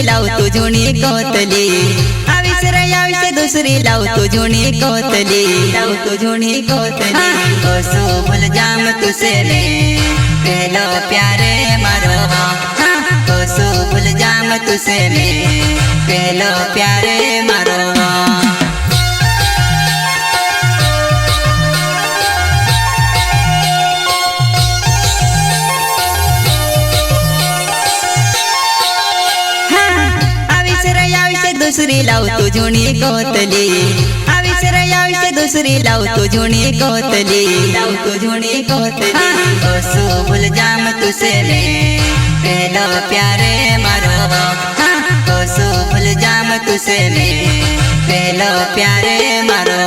लावतो जुनी कोतली आविस रे आविस दुसरी लावतो जुनी कोतली लावतो जुनी कोतली ओ सोबल जाम तुसे ने पहलो प्यारे मारो ओ सोबल जाम तुसे ने पहलो प्यारे मारो दुसरी लावतो जुनी कोतली आविस रे आविस दुसरी लावतो जुनी कोतली लावतो जुनी कोतली ओ सोबल जाम तुसे ने पहलो प्यारे मारो ओ सोबल जाम तुसे ने पहलो प्यारे मारो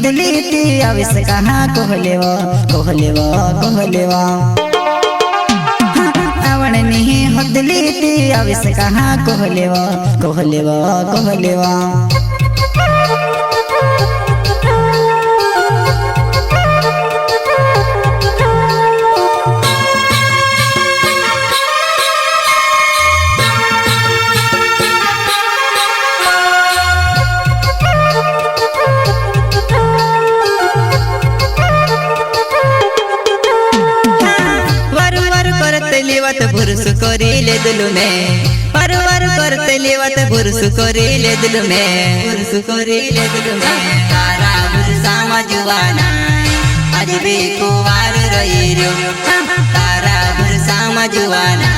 होदली आविस कहाँ कोहलेवा कोहलेवा कोहलेवा आवण नहीं होदली आविस कहाँ कोहलेवा कोहलेवा कोहलेवा बुरस करीले दिल में परवर करते लेवत बुरस करीले दिल में बुरस करीले दिल में तारा बुरसा मजुआना आज भी कुवार रही रो तारा बुरसा मजुआना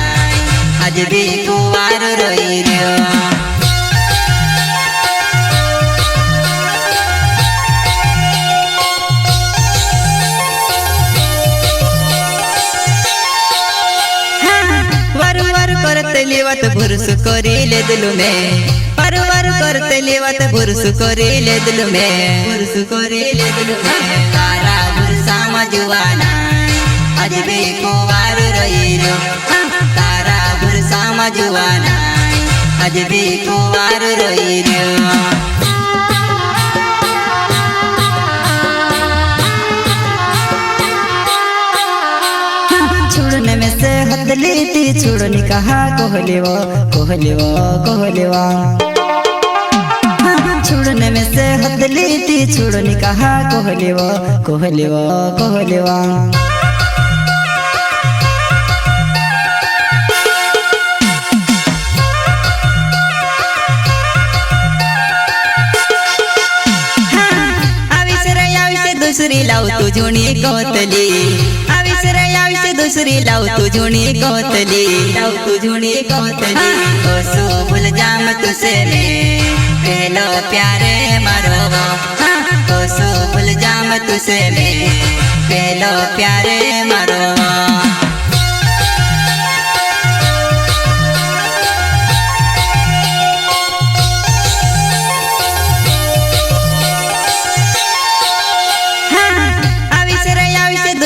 आज भी कुवार रही रो लेवत बुरस करीले दिल में परवर करते लेवत बुरस करीले दिल में बुरस करीले दिल में तारा बुरसा मजुआना आज भी कुवार रही रो तारा बुरसा मजुआना आज भी कुवार रही रो में से हदली ती छोड़नी कहा कोहलेवा कोहलेवा कोहलेवा छोड़ने में से हदली ती छोड़नी कहा कोहलेवा कोहलेवा कोहलेवा दूसरी लावतो जुनी कोतली आविस रे आविस दूसरी लावतो जुनी कोतली लावतो जुनी कोतली ओ सोबल जाम तुसे ने पहलो प्यारे मारो ओ सोबल जाम तुसे ने पहलो प्यारे मारो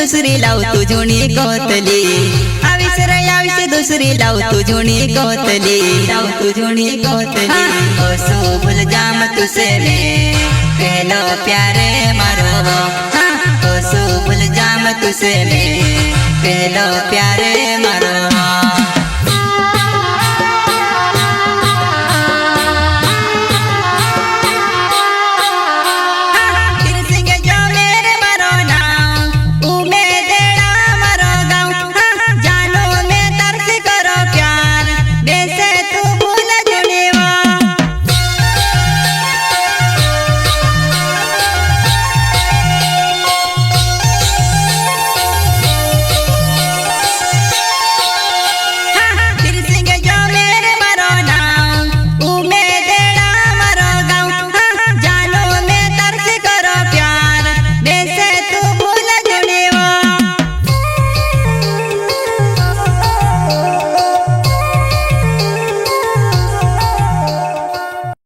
दूसरी लावतो जुनी कोतली आविस रे आविस दूसरी लावतो जुनी कोतली लावतो जुनी कोतली ओ सोबल जाम तुसे ने पहलो प्यारे मारो ओ सोबल जाम तुसे ने पहलो प्यारे मारो